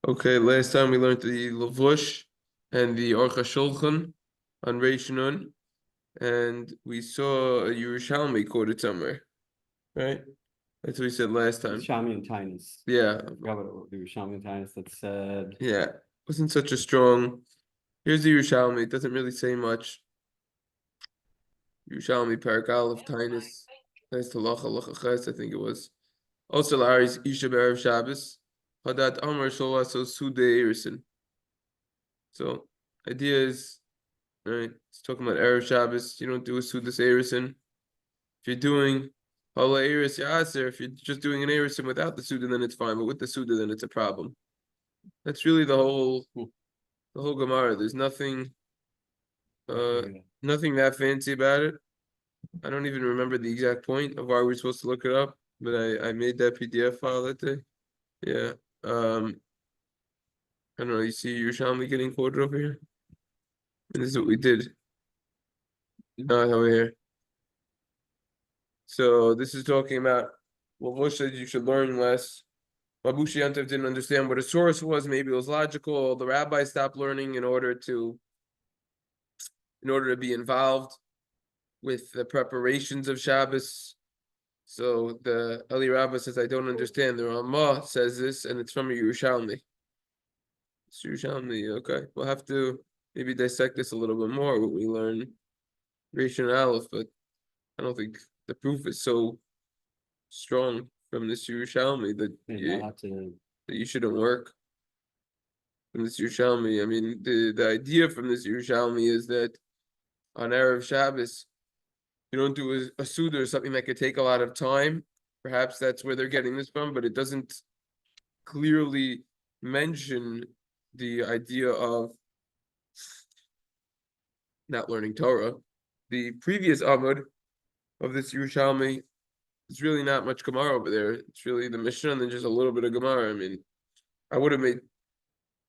Okay, last time we learned the Lavush and the Orcha Shulchan on Reish Nun, and we saw a Yerushalmi quoted somewhere, right? That's what we said last time. Shami and Tinus. Yeah, The Shami and Tinus that said. yeah. Wasn't such a strong. Here's the Yerushalmi. It doesn't really say much. Yerushalmi Parakal of Tinus. Nice to Lacha Ches, I think it was. Also, Larry's Isha B'Erev Shabbos. Hadat Amar Sholah So Sude Erison. So, idea is. Right, it's talking about Erev Shabbos. You don't do a Sudas Erison. If you're doing Hala Eris Yaser, if you're just doing an Erison without the Suda, then it's fine. But with the Suda, then it's a problem. That's really the whole Gemara. There's nothing nothing that fancy about it. I don't even remember the exact point of why we're supposed to look it up, but I made that PDF file that day. Yeah. I don't know, you see Yerushalmi getting quoted over here? And this is what we did. Not over here. So this is talking about what Bush said you should learn less. Mabushi Yantav didn't understand what a source was. Maybe it was logical. The rabbi stopped learning in order to be involved with the preparations of Shabbos. So the Eli Rabbah says, I don't understand. The Ramah says this, and it's from a Yerushalmi. It's Yerushalmi, okay. We'll have to maybe dissect this a little bit more, what we learn Reish and Aleph, but I don't think the proof is so strong from this Yerushalmi that you shouldn't work from this Yerushalmi. I mean, the idea from this Yerushalmi is that on Erev Shabbos, you don't do a Suda or something that could take a lot of time. Perhaps that's where they're getting this from, but it doesn't clearly mention the idea of not learning Torah. The previous Amud of this Yerushalmi, it's really not much Gemara over there. It's really the Mishnah and then just a little bit of Gemara. I mean, I would have made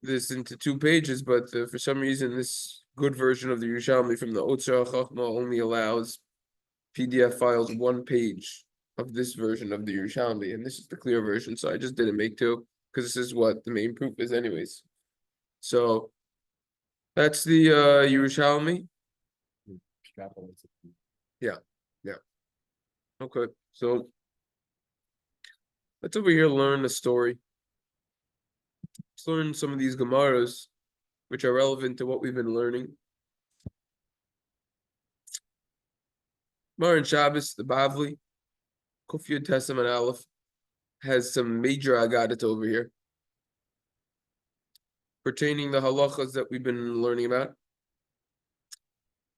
this into 2 pages, but for some reason, this good version of the Yerushalmi from the Otzar Chachma only allows PDF files 1 page of this version of the Yerushalmi, and this is the clear version, so I just didn't make 2, because this is what the main proof is anyways. So, that's the Yerushalmi. Yeah. Okay, so let's over here learn the story. Let's learn some of these Gemaras, which are relevant to what we've been learning. Gemara in Shabbos, the Bavli, Kuf Yud Tesam and Aleph, has some major agadat over here pertaining the halachas that we've been learning about.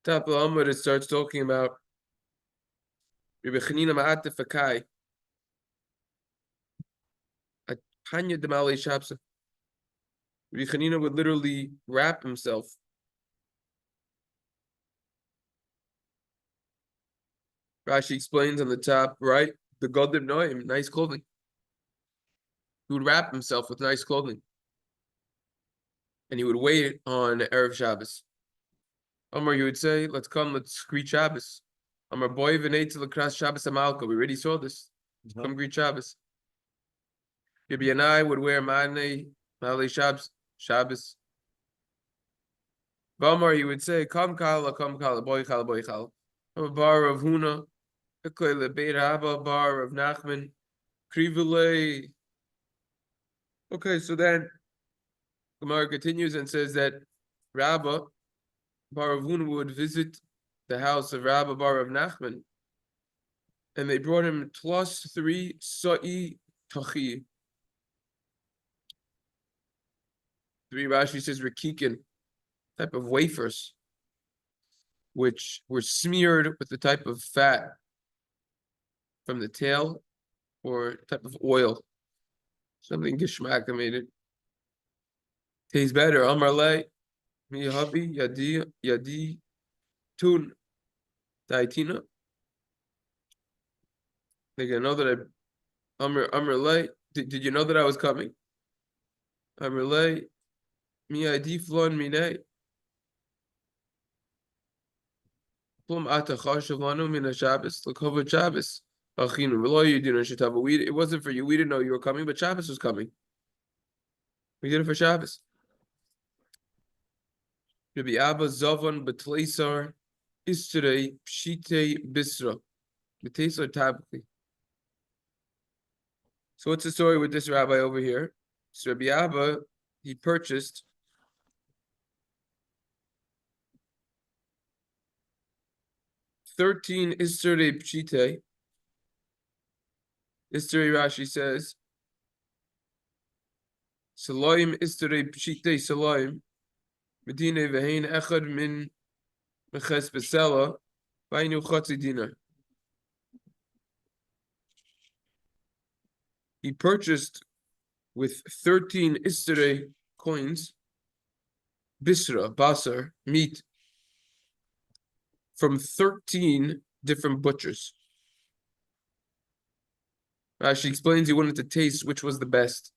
Top of Amud, it starts talking about Rebbe Chanina Ma'atif Akai, at Hanya Demali Shabsa. Rebbe Chanina would literally wrap himself. Rashi explains on the top right, the Godim Noim, nice clothing. He would wrap himself with nice clothing. And he would wait on Erev Shabbos. Amar, you would say, let's greet Shabbos. Amar boy v'nei l'kras Shabbos Amalka. We already saw this. Come greet Shabbos. Rabbi Yanai would wear Malei Shabbos. V'amar, you would say, come kala, boy chala. A bar of Huna, a Beit Rabba, bar of Nachman, Krivule. Okay, so then Gemara continues and says that Rabba bar of Huna would visit the house of Rabba bar of Nachman, and they brought him +3 sa'i tachi. 3 Rashi says rikikin, type of wafers, which were smeared with the type of fat from the tail or type of oil, something gishmaka made it taste better. Amar le mihabi yadi tun daitina. They can know that Amar le. Did you know that I was coming? Amar le miadi flon mine. Plum atachashavanu mina Shabbos l'kovod Shabbos. Achinu v'lo yidina shetava. It wasn't for you. We didn't know you were coming, but Shabbos was coming. We did it for Shabbos. Rabbi Abba Zavan Betleisar Istere Pshite Bisra. Betleisar Tabli. So what's the story with this rabbi over here? So Rabbi Abba, he purchased 13 Istere Pshite. Istere Rashi says, Salayim Istere Pshite Salayim. Medina Vehain Echad Min Meches Besela. Vainu Chatzi Dinar. He purchased with 13 Istere coins, Bisra, Basar, meat, from 13 different butchers. She explains he wanted to taste which was the best.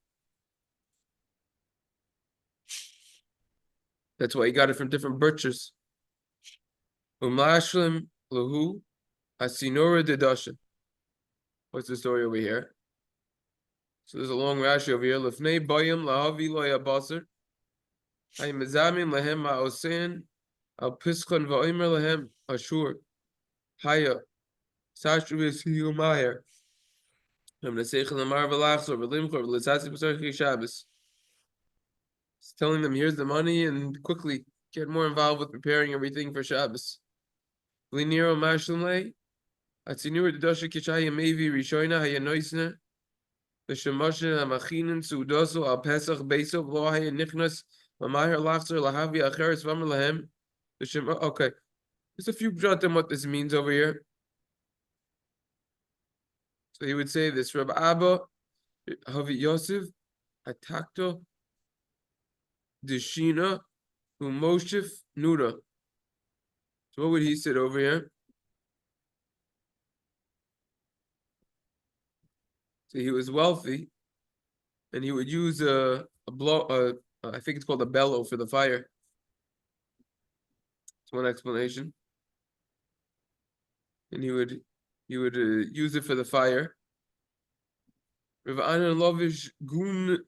That's why he got it from different butchers. Umlashlim lahu asinora dedasha. What's the story over here? So there's a long Rashi over here. Lefnei bayim lahavi loya basar. Hay mezamim lahem ma'osen al piskon va'omer lahem ashur. Haya sashru v'siyumayer. He's telling them, here's the money, and quickly get more involved with preparing everything for Shabbos. Liniro Mashlumle, Atsinur Dosha Kishaya Mevi Rishoina Hayanoisna, the Shemoshin Amachinin Sudoso Al Pesach Beso, Lohaya Nichnas, Mamahir Lachzer Lahavi Acheres Vamar Lahem. The Shem okay. Just a few pshatim what this means over here. So he would say this, Rab Abba, Havi Yosef, Atakto, Deshina, Umoshif, Nuda. So what would he say over here? So he was wealthy, and he would use a blow, I think it's called a bellow for the fire. That's one explanation. And he would use it for the fire. Rav Anan Lovish Gunda.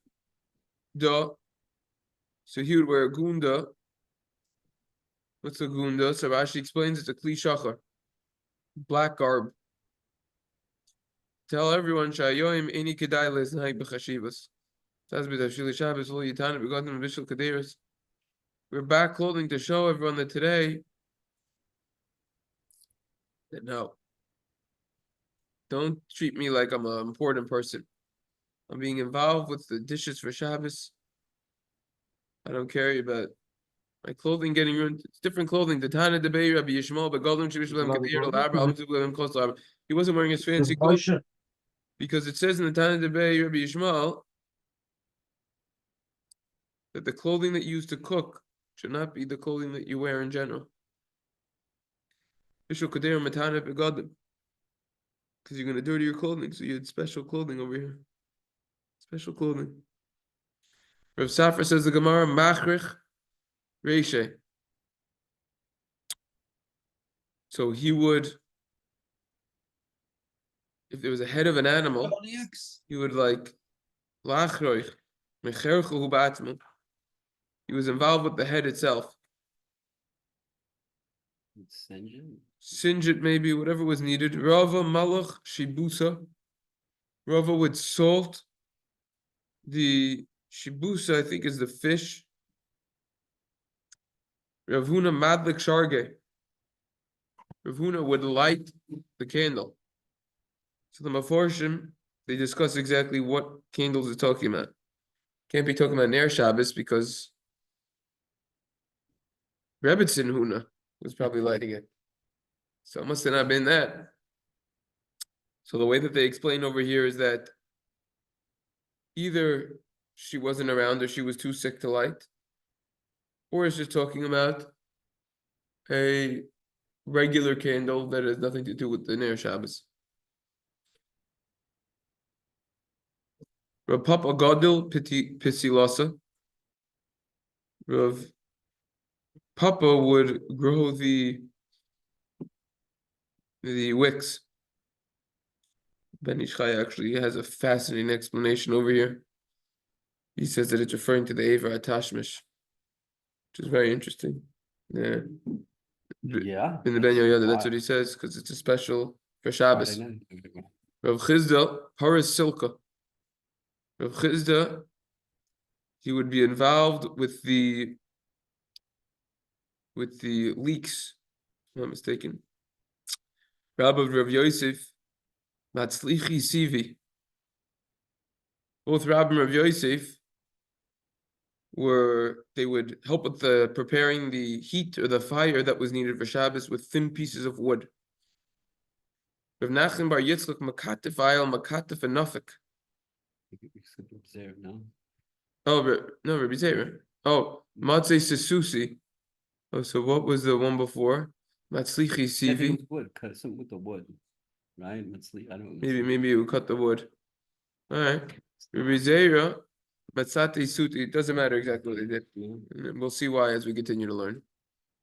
So he would wear a gunda. What's a gunda? So Rashi explains it's a kli shachar, black garb. Tell everyone shayoim any kedai leznai b'chashivas. Shabbos lo yitana begotten vishal kaderas. We're back clothing to show everyone that today. That no, don't treat me like I'm an important person. I'm being involved with the dishes for Shabbos. I don't care about my clothing getting ruined. It's different clothing. The Tana Debei Rabbi Yishmael, but Golden Shibishlam Kadir Al close to he wasn't wearing his fancy clothes because it says in the Tana Debei Rabbi Yishmael that the clothing that you use to cook should not be the clothing that you wear in general. Bishul Kadir Matana Begodim. Because you're going to dirty your clothing, so you had special clothing over here. Special clothing. Rav Safra says the Gemara, Machrich Reishe. So he would, if there was a head of an animal, he would like, Lachroich, Mecherchu Batman. He was involved with the head itself. Singe it maybe, whatever was needed. Rava Malach Shibusa. Rava would salt the shibusa, I think, is the fish. Ravuna Madlik Sharge. Ravuna would light the candle. So the Meforshim, they discuss exactly what candles it's talking about. Can't be talking about Ner Shabbos because Rebbetzin Huna was probably lighting it. So it must have not been that. So the way that they explain over here is that either she wasn't around or she was too sick to light, or it's just talking about a regular candle that has nothing to do with the Ner Shabbos. Rav Papa Gadol Pisilasa. Rav Papa would grow the wicks. Ben Ish Chai actually has a fascinating explanation over here. He says that it's referring to the Aver Atashmish, which is very interesting. Yeah. Yeah. In the Ben Yoyada, that's Why? what he says, because it's a special for Why Shabbos. they know? Rav Chizda, Horace Silka. Rav Chizda, he would be involved with the leaks, if I'm not mistaken. Rabbi Rav Yosef, Matzlichi Sivi. Both Rabbi and Rav Yosef they would help with the preparing the heat or the fire that was needed for Shabbos with thin pieces of wood. Rav Nachman bar Yitzchak Makatif Ayel Makatif and Nafik. No. Oh, no, Rabbi Zera. Oh, Matzei Sesusi. Oh, so what was the one before? Matzlichi I think it Sivi. was wood, cut something with the wood, right? Let's leave. I don't know. Maybe it would cut the wood. All right. Rabbi Zera, Matzati Suti. It doesn't matter exactly what they did. And we'll see why as we continue to learn.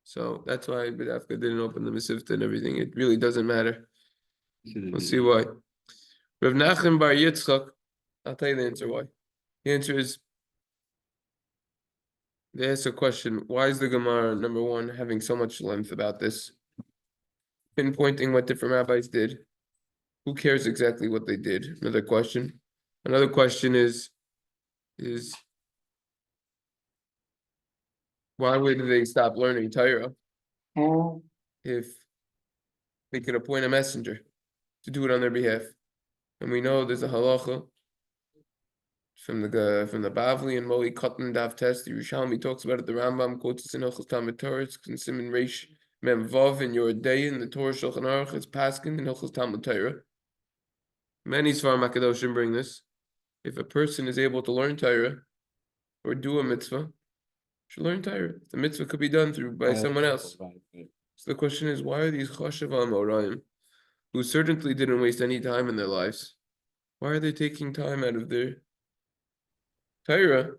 So that's why B'dafka didn't open the Mesivta and everything. It really doesn't matter. We'll see why. Rav Nachman bar Yitzchak. I'll tell you the answer why. The answer is they ask a question. Why is the Gemara number one having so much length about this? Pinpointing what different rabbis did. Who cares exactly what they did? Another question. Another question is why would they stop learning Torah if they could appoint a messenger to do it on their behalf? And we know there's a halacha from the Bavli and Moli Katan Dav Test. The Yerushalmi talks about it. The Rambam quotes it in Hilchos Talmud Torah. It's Siman Reish Mem Vav in your day in the Torah Shulchan Aruch. It's Paskin in Hilchos Talmud Torah. Many Svarim HaKadoshim bring this. If a person is able to learn Torah or do a mitzvah, should learn Torah. The mitzvah could be done by someone else. So the question is, why are these Chashav Amoraim, who certainly didn't waste any time in their lives, why are they taking time out of their Torah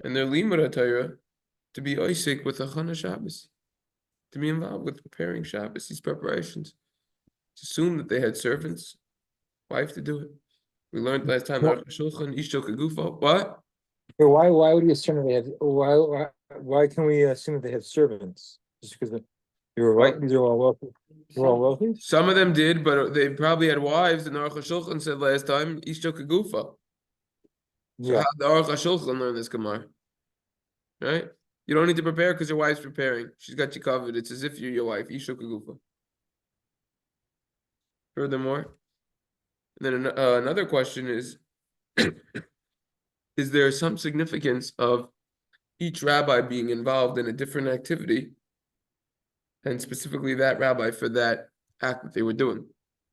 and their Limud Torah to be Isaac with Achana Shabbos, to be involved with preparing Shabbos, these preparations? To assume that they had servants, wife to do it. We learned last time, Well- Shulchan, Ishto Kagufa. What? Why would you assume that they have, why can we assume that they have servants? Just because these are all wealthy, they're all wealthy? Some of them did, but they probably had wives, and the Aruch HaShulchan said last time, Ishto Kagufa. So Yeah, how did the Aruch HaShulchan learn this Gemara? Right? You don't need to prepare because your wife's preparing. She's got you covered. It's as if you're your wife. Ishto Kagufa. Furthermore, and then another question is there some significance of each rabbi being involved in a different activity, and specifically that rabbi for that act that they were doing?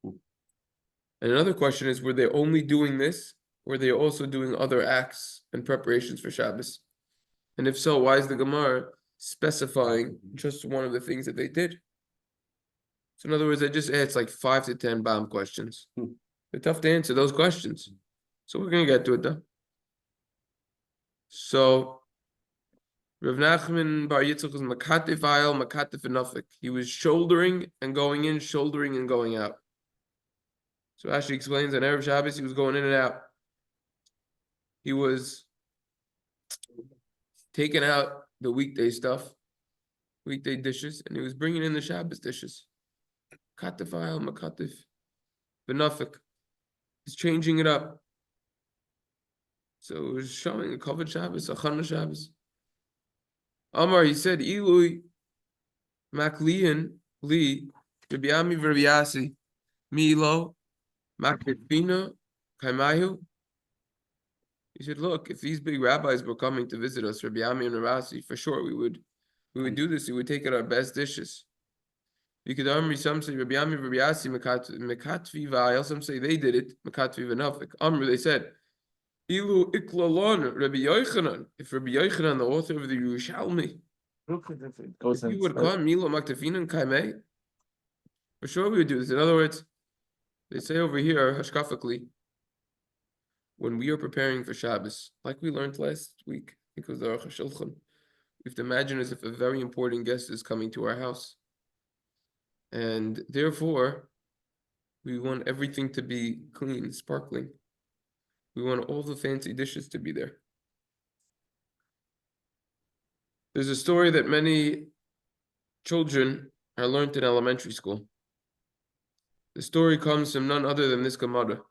And another question is, were they only doing this, or were they also doing other acts and preparations for Shabbos? And if so, why is the Gemara specifying just one of the things that they did? So in other words, I just asked like 5 to 10 bomb questions. They're tough to answer those questions. So we're gonna get to it though. So Rav Nachman bar Yitzchak was makatif ayel, makatif enafik. He was shouldering and going in, shouldering and going out. So Ashi explains on Erev Shabbos, he was going in and out. He was taking out the weekday stuff, weekday dishes, and he was bringing in the Shabbos dishes. Makatif ayel, makatif enafik. He's changing it up. So it was showing a covered Shabbos, a Chana Shabbos. Amar, he said, Ilui Maklian Li Rabbi Ami Rabbi Yasi Milo Makfina Kaimayu. He said, look, if these big rabbis were coming to visit us, Rabbi Ami and Rabbi, for sure we would do this. We would take out our best dishes. You could Amri, some say Rabbi Ami Rabbi Yasi Mekatvi Vayel, some say they did it, Mekatvi Vanafik. Amr, they said, Ilu Iklalon, Rabbi Yochanan, if Rabbi Yochanan, the author of the Yerushalmi, if he would come, Milo Maktafinan Kaimei, for sure we would do this. In other words, they say over here, hashkafically, when we are preparing for Shabbos, like we learned last week, because the Aruch HaShulchan, we have to imagine as if a very important guest is coming to our house. And therefore, we want everything to be clean, sparkling. We want all the fancy dishes to be there. There's a story that many children are learned in elementary school. The story comes from none other than this Gemara.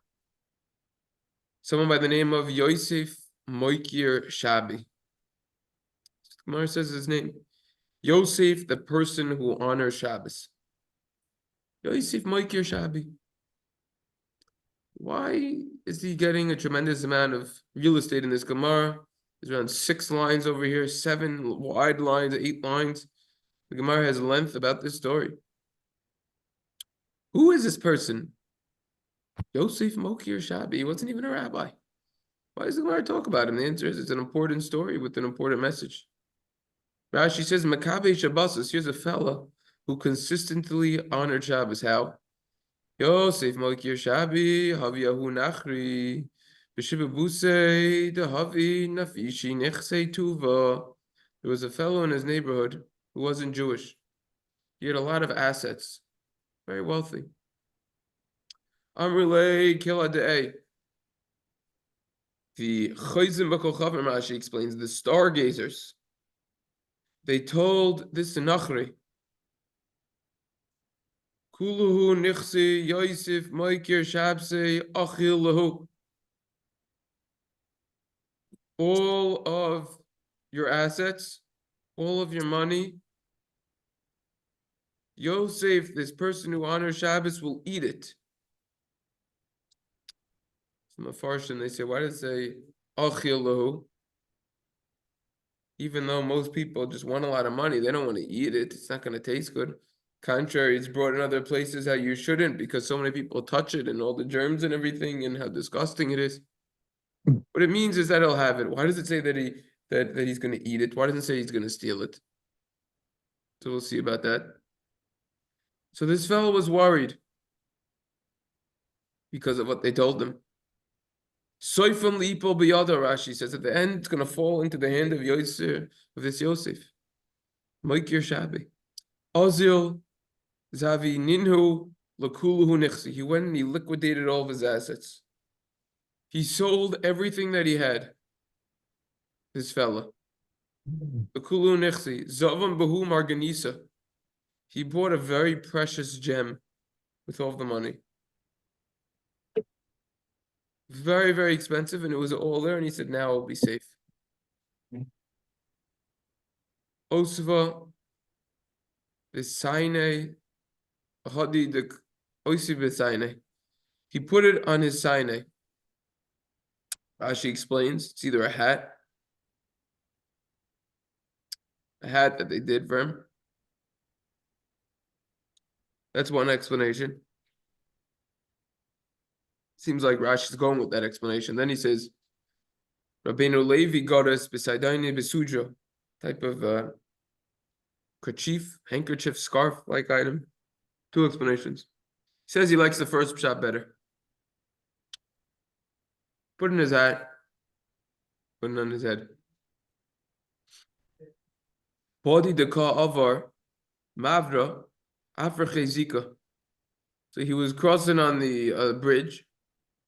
Someone by the name of Yosef Moikir Shabi. Gemara says his name. Yosef, the person who honors Shabbos. Yosef Moikir Shabi. Why is he getting a tremendous amount of real estate in this Gemara? There's around 6 lines over here, 7 wide lines, 8 lines. The Gemara has length about this story. Who is this person? Yosef Mokir Shabi. He wasn't even a rabbi. Why does the Gemara talk about him? The answer is it's an important story with an important message. Rashi says, Makabe Shabbos. Here's a fella who consistently honored Shabbos. How? Yosef Mokir Shabi, Haviyahu Nachri, B'Shibabuse, Dehavi Nafishi Nechse Tuva. There was a fellow in his neighborhood who wasn't Jewish. He had a lot of assets, very wealthy. Amrulei Kiladei. The Chayzim B'Kolchavim Rashi explains the stargazers. They told this to Nachri. Kuluhu Nichsi Yosef Moikir Shabse Achil Lahu. All of your assets, all of your money, Yosef, this person who honors Shabbos, will eat it. Some Mefarshim, they say, why does it say Achil Lahu? Even though most people just want a lot of money, they don't want to eat it. It's not going to taste good. Contrary, it's brought in other places how you shouldn't, because so many people touch it and all the germs and everything and how disgusting it is. What it means is that he'll have it. Why does it say that he's going to eat it? Why doesn't it say he's going to steal it? So we'll see about that. So this fellow was worried because of what they told him. Soifam lipo biyada, Rashi says at the end it's going to fall into the hand of Yosef, of this Yosef. Moikir Shabi. Ozil Zavi Ninhu Lakuluhu Nixi. He went and he liquidated all of his assets. He sold everything that he had. This fella. Lakuluhu Nixi. Zavam Bahu Marganisa. He bought a very precious gem with all of the money. Very, very expensive, and it was all there, and he said, now I'll be safe. Osva, the Sinai, Hadi the Osiv Sinai. He put it on his Sinai. Rashi explains it's either a hat that they did for him. That's one explanation. Seems like Rashi's going with that explanation. Then he says, Rabbeinu Levi got us besidaini besudra, type of kerchief, handkerchief, scarf-like item. 2 explanations. He says he likes the first pshat better. Put in his hat, put it on his head. Body deka avar mavra after chezika. So he was crossing on the bridge.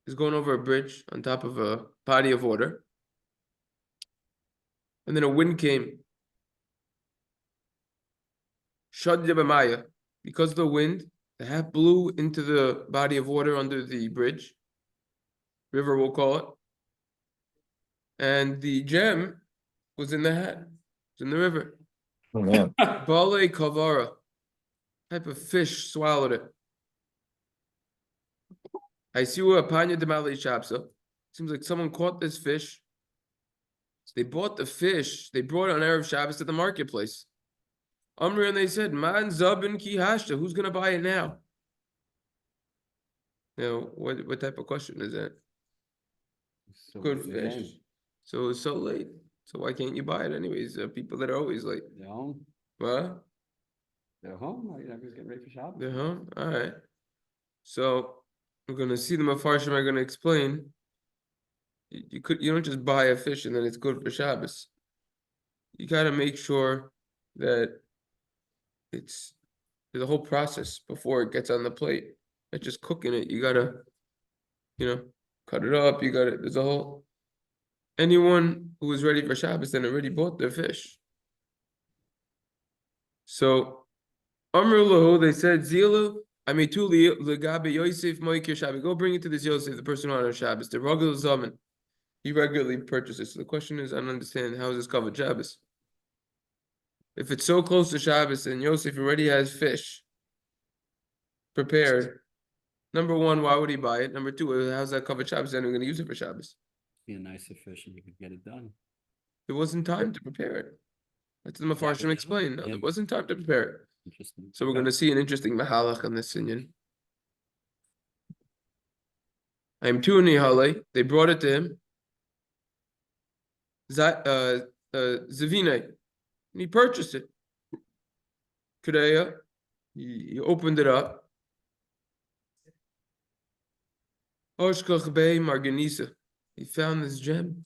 He's going over a bridge on top of a body of water. And then a wind came. Shadya b'maya. Because of the wind, the hat blew into the body of water under the bridge. River, we'll call it. And the gem was in the hat. It was in the river. Oh man. Bale kavara. Type of fish swallowed it. I see a panya demali shapsa. Seems like someone caught this fish. They bought the fish. They brought it on Erev Shabbos to the marketplace. Amri, and they said, Man zabin ki hashta. Who's gonna buy it now? Now, what type of question is that? So Good again, fish. So it's so late. So why can't you buy it anyways? There are people that are always late. They're home. What? They're home. Everybody's getting ready for Shabbos. They're home? All right. So we're gonna see the Mefarshim are gonna explain. You don't just buy a fish and then it's good for Shabbos. You gotta make sure that there's a whole process before it gets on the plate. Not just cooking it. You gotta, cut it up. There's a whole. Anyone who is ready for Shabbos then already bought their fish. So, Amr lahu, they said, Zilu, Amituli, Legabe Yosef Moikir Shabbos. Go bring it to this Yosef, the person on Shabbos. The Ragul Zaman. He regularly purchases. So the question is, I don't understand, how is this covered Shabbos? If it's so close to Shabbos and Yosef already has fish prepared, number one, why would he buy it? Number two, how's that covered Shabbos? Then we're going to use it for Shabbos. Be a nicer fish and you could get it done. There wasn't time to prepare it. That's the Mefarshim Yeah. explain. No, there Yeah. wasn't time to prepare it. Interesting. So we're going to see an interesting mahalach on this Indian. I'm Tuni Hale. They brought it to him. Zavine. And he purchased it. Kudeya. He opened it up. Oshkach Bey Marganisa. He found this gem.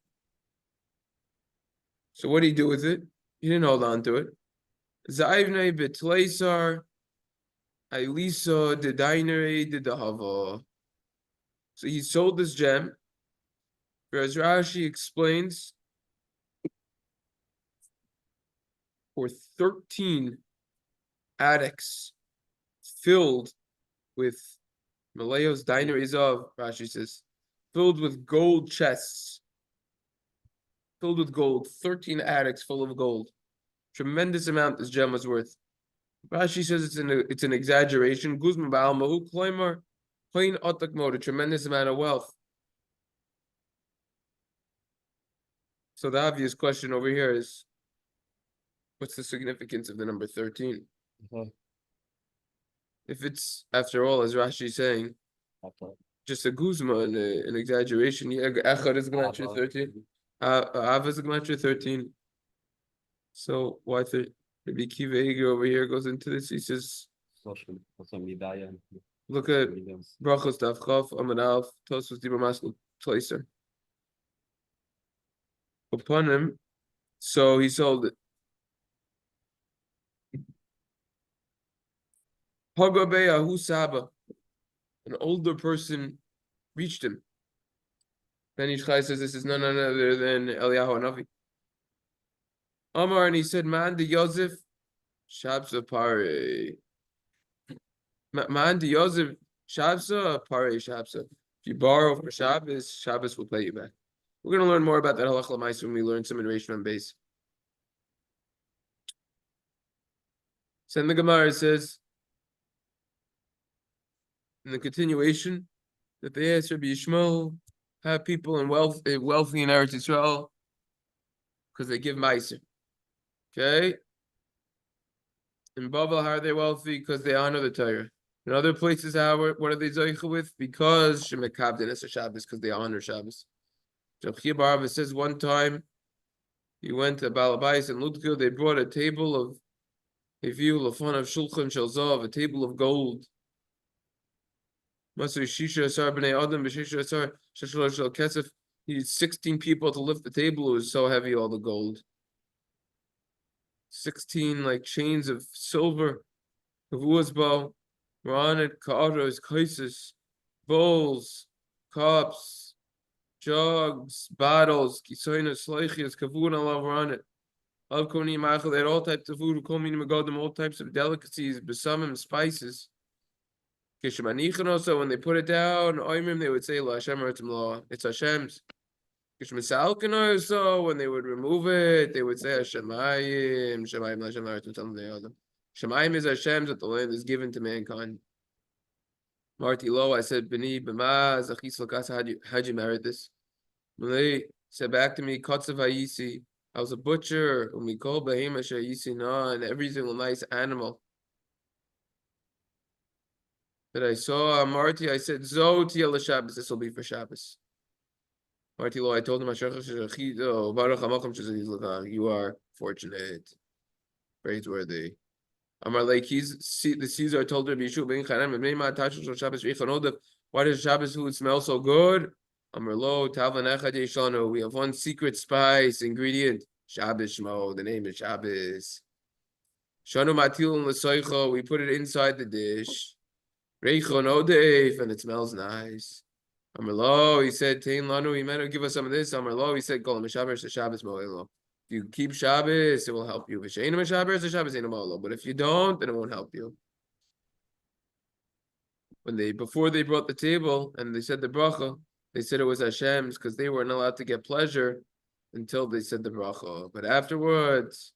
So what did he do with it? He didn't hold on to it. Zaivne Betleisar. Ailisa Dedainere Dedahava. So he sold this gem. Whereas Rashi explains for 13 attics filled with Malayo's Daineres of, Rashi says, filled with gold chests. Filled with gold, 13 attics full of gold. Tremendous amount this gem was worth. Rashi says it's an exaggeration. Guzman Ba'almahu Kloimar, plain otak mode, a tremendous amount of wealth. So the obvious question over here is, what's the significance of the number 13? If it's, after all, as Rashi is saying, just a guzma, an exaggeration, yeah, Echad is Gematria 13. Av is Gematria 13. So why maybe Kiva Eger over here goes into this? He says, look at Brachos Daf Chav Amud Alf Tosfos Dibur Maskul Placer. Upon him, so he sold it. Hagabe Ahu Saba, an older person reached him. Then Ishchai says this is none other than Eliyahu Hanavi. Amar, and he said, Man de Yosef Shabsa Pare. Man de Yosef Shabsa Pare Shabsa. If you borrow for Shabbos, Shabbos will pay you back. We're going to learn more about that halach l'maisa when we learn some iteration on base. So in the Gemara it says, in the continuation, that they asked Rabbi Yishmael, have people in wealthy in Eretz Yisrael, because they give meiser. Okay? In Babel, how are they wealthy? Because they honor the Torah. In other places, what are they zoicha with? Because Shemekabdin es Shabbos, because they honor Shabbos. Rabbi Barava says one time he went to Balabais and Ludko, they brought a table of a view lafon of Shulchan Shalzav, a table of gold. Masur Shisha Asar B'nai Adam B'Shisha Asar Shashlosh Shal Kesef. He needed 16 people to lift the table. It was so heavy, all the gold. 16 like chains of silver, Kavua's bow, were on it, Ka'aros, Kaisis, bowls, cups, jugs, bottles, Kisoinas, Sleichias, Kavun Allah were on it. Alkoni Machal, they had all types of food, all types of delicacies, besamim, spices. Kishmanichan also, when they put it down, Oimim, they would say, La Hashem Law, it's Hashem's. Kishmasalkan also, when they would remove it, they would say Hashemayim, Shemayim, Hashem, Shemayim is Hashem's, that the land is given to mankind. Marty Lo, I said, B'ni, B'ma, Zachis Lakas, how'd you merit this? Malay said back to me, Kotzav Hayisi, I was a butcher, Umikol Behema Shayisi Na, and every single nice animal that I saw Marty, I said, Zoti ala Shabbos, this will be for Shabbos. Marty Lo, I told him, you are fortunate, praiseworthy. Amar like the Caesar told her, why does Shabbos food smell so good? Amar Lo, we have one secret spice ingredient, Shabbos Shmo, the name is Shabbos. Shanu Matil L'Soicho, we put it inside the dish. Reichon Odeif, and it smells nice. Amar Lo, he said, Tein Lanu, he meant to give us some of this. Amar Lo, he said, Kol Mishaber Shabbos Moelo. you keep Shabbos, it will help you. But if you don't, then it won't help you. Before they brought the table and they said the bracha, they said it was Hashem's because they weren't allowed to get pleasure until they said the bracha. But afterwards,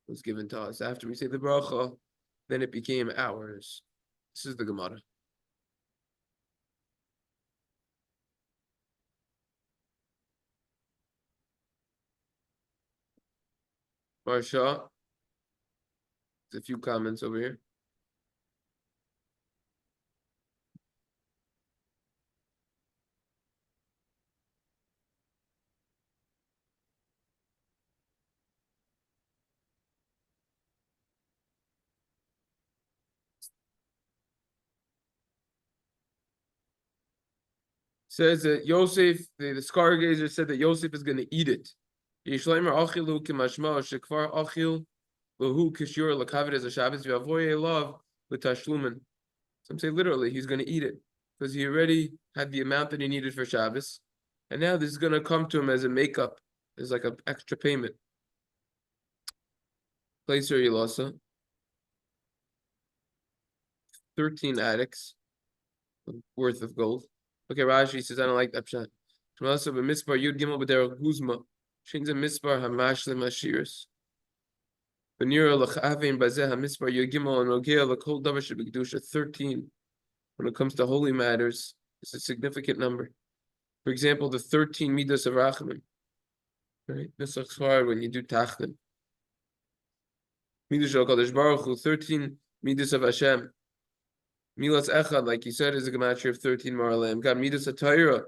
it was given to us. After we say the bracha, then it became ours. This is the Gemara. Marsha, there's a few comments over here. Says that Yosef, the Scar Gazer said that Yosef is going to eat it. Yishleimer achilu kimashma shekvar achil v'hu kishur lakavid as a Shabbos v'avoye love l'tashlumen. Some say literally he's going to eat it because he already had the amount that he needed for Shabbos, and now this is going to come to him as a makeup, as like an extra payment. Placer Yilasa, 13 attics worth of gold. Okay, Rashi says I don't like that pshat. Shmalasa b'mispar yud gimel b'derech guzma. Shinza mispar hamash lemashiris. V'nira l'chavim bazeh hamispar yud gimel and rogea l'kol davar shebekdusha 13. When it comes to holy matters, it's a significant number. For example, the 13 midas of rachamim. Right, this looks hard when you do tachlim. Midas shel Kadosh Baruch Hu, 13 midas of Hashem. Milas echad, like you said, is a gematria of 13 maralim. God, midas a Torah.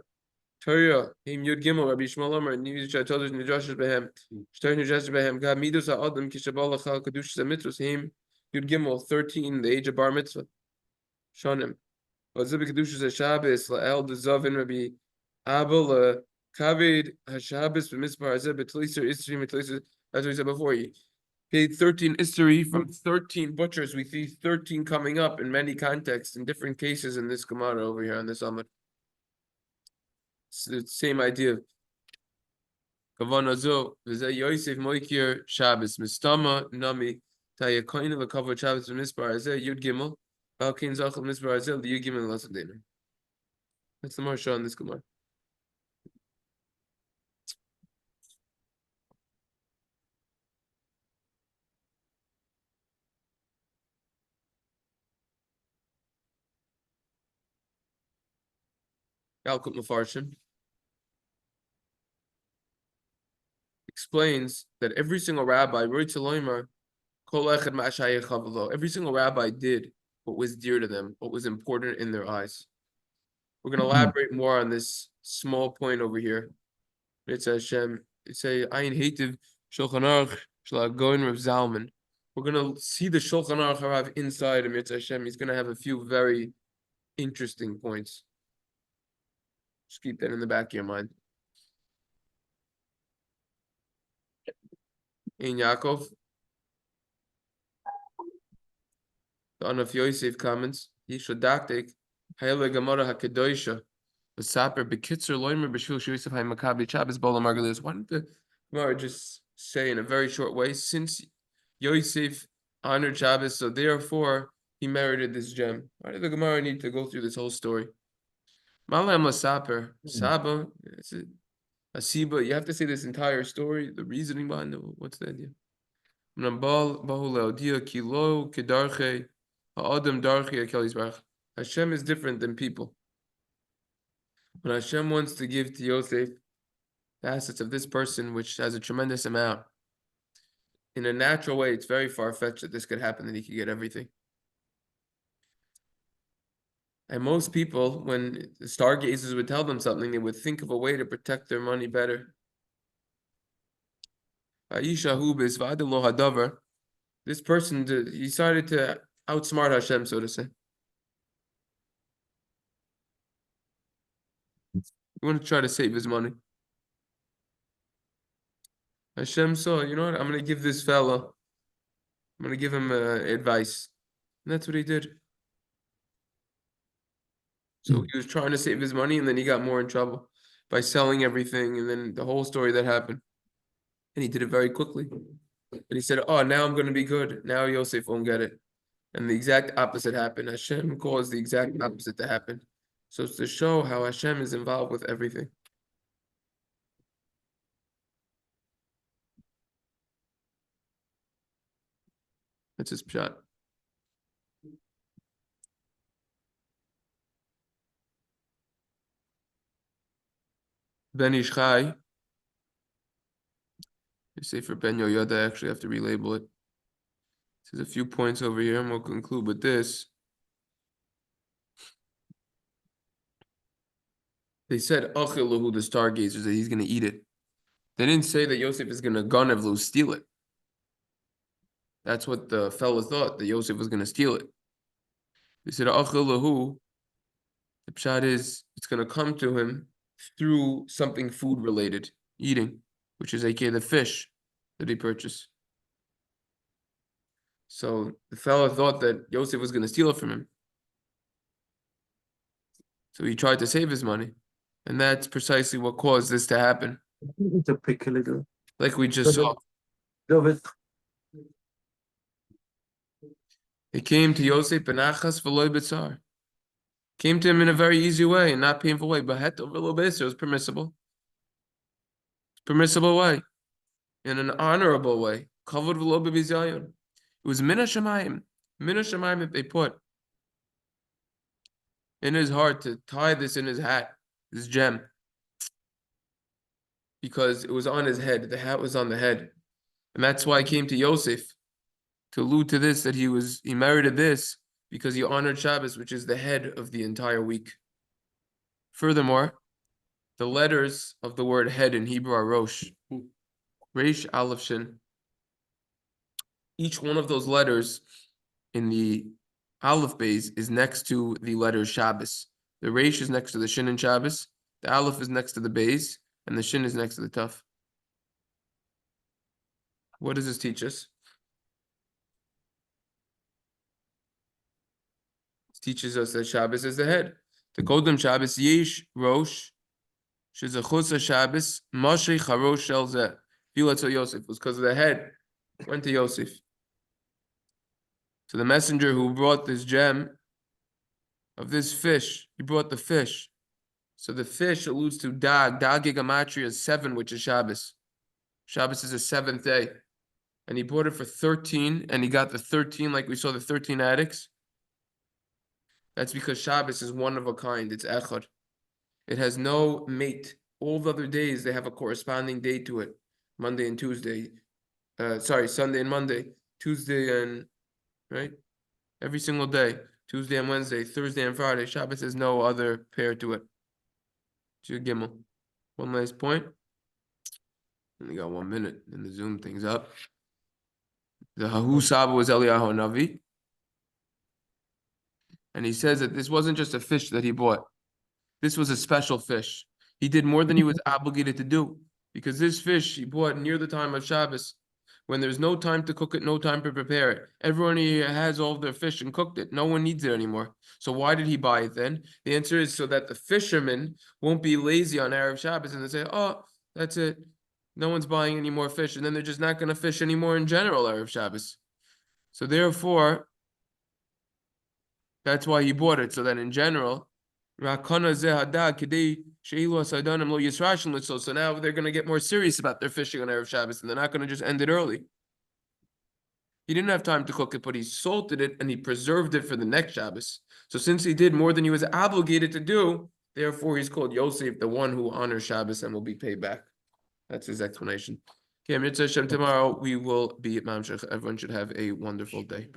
Torah, him yud gimel, Rabbi Shmuel Omer, midas shatodesh nidroshes behem, shtar nidroshes behem. God, midas ha'adam kishabal lachal kadushas ha'mitzvos, him yud gimel, 13, the age of bar mitzvah. Shonim. Vazib kadushas ha'shabbos, la'el dezavin Rabbi Abel, kavid ha'shabbos b'mispar hazeh b'tliser isri b'tliser. That's what we said before. You paid 13 isteri from 13 butchers. We see 13 coming up in many contexts, in different cases in this Gemara over here on this Amud. It's the same idea. Kavanazo, v'zeh Yosef moikir Shabbos, mistama nami, tayakoin v'kavod Shabbos v'mispar hazeh, yud gimel, v'alkein zachal mispar hazeh, yud gimel l'asad. That's the Marsha on this Gemara. Yalkut Mefarshim explains that every single rabbi, every single rabbi did what was dear to them, what was important in their eyes. We're going to elaborate more on this small point over here. It's Hashem. It's a Ayin Hativ Shulchan Aruch Shlagoin Rav Zalman. We're going to see the Shulchan Aruch Harav inside of Mitzvah Hashem. He's going to have a few very interesting points. Just keep that in the back of your mind. In Yaakov, the Anaf Yosef comments, Yishodaktik, Hayele Gemara HaKadoisha, V'saper B'kitzer Loimer B'shul Yosef HaMakabi Shabbos Bola Margalis. Why don't the Gemara just say in a very short way, since Yosef honored Shabbos, so therefore he merited this gem. Why did the Gemara need to go through this whole story? Malam Lasaper, Saba, Asiba, you have to say this entire story, the reasoning behind it. What's the idea? Hashem is different than people. When Hashem wants to give to Yosef the assets of this person, which has a tremendous amount, in a natural way, it's very far-fetched that this could happen, that he could get everything. And most people, when the stargazers would tell them something, they would think of a way to protect their money better. This person decided to outsmart Hashem, so to say. He wanted to try to save his money. Hashem saw, you know what, I'm going to give this fellow, I'm going to give him advice. And that's what he did. So he was trying to save his money, and then he got more in trouble by selling everything, and then the whole story that happened. And he did it very quickly. And he said, oh, now I'm going to be good. Now Yosef won't get it. And the exact opposite happened. Hashem caused the exact opposite to happen. So it's to show how Hashem is involved with everything. That's his pshat. Ben Ish Chai. You say for Ben Yoyada, I actually have to relabel it. There's a few points over here, and we'll conclude with this. They said, Achilahu, the stargazers, that he's going to eat it. They didn't say that Yosef is going to Ganevlu, steal it. That's what the fellow thought, that Yosef was going to steal it. They said, Achilahu, the pshat is, it's going to come to him through something food related, eating, which is aka the fish that he purchased. So the fellow thought that Yosef was going to steal it from him. So he tried to save his money. And that's precisely what caused this to happen. It's a pick a little. Like we just saw. It came to Yosef benachas v'loy b'tzar. Came to him in a very easy way, and not painful way. But het over a little bit, so it was permissible. Permissible way. In an honorable way. Kavod v'lo b'bizayon. It was min hashamayim. Min hashamayim that they put in his heart to tie this in his hat, this gem. Because it was on his head. The hat was on the head. And that's why it came to Yosef to allude to this, that he merited this because he honored Shabbos, which is the head of the entire week. Furthermore, the letters of the word head in Hebrew are Rosh. Reish, Aleph, Shin. Each one of those letters in the Aleph base is next to the letter Shabbos. The Reish is next to the Shin in Shabbos. The Aleph is next to the base. And the Shin is next to the Tuf. What does this teach us? It teaches us that Shabbos is the head. The Kodem Shabbos Yesh Rosh Shizachus Shabbos Moshe Charosh Shel Zeh Filatzo Yosef was because of the head went to Yosef. So the messenger who brought this gem of this fish, he brought the fish. So the fish alludes to Dag. Dag gematria is 7, which is Shabbos. Shabbos is the 7th day. And he bought it for 13, and he got the 13, like we saw the 13 addicts. That's because Shabbos is one of a kind. It's echad. It has no mate. All the other days, they have a corresponding date to it. Monday and Tuesday. Sunday and Monday. Tuesday and, right? Every single day. Tuesday and Wednesday. Thursday and Friday. Shabbos has no other pair to it. Gimel. One last point. Only got 1 minute, and the Zoom thing's up. The Hahu Saba was Eliyahu Navi. And he says that this wasn't just a fish that he bought. This was a special fish. He did more than he was obligated to do. Because this fish he bought near the time of Shabbos, when there's no time to cook it, no time to prepare it. Everyone here has all of their fish and cooked it. No one needs it anymore. So why did he buy it then? The answer is so that the fishermen won't be lazy on Erev Shabbos and they say, oh, that's it. No one's buying any more fish. And then they're just not going to fish anymore in general, Erev Shabbos. So therefore, that's why he bought it. So that in general, so now they're going to get more serious about their fishing on Erev Shabbos, and they're not going to just end it early. He didn't have time to cook it, but he salted it and he preserved it for the next Shabbos. So since he did more than he was obligated to do, therefore he's called Yosef, the one who honors Shabbos and will be paid back. That's his explanation. Okay, Mitzvah Hashem, tomorrow we will be at Mamshech. Everyone should have a wonderful day.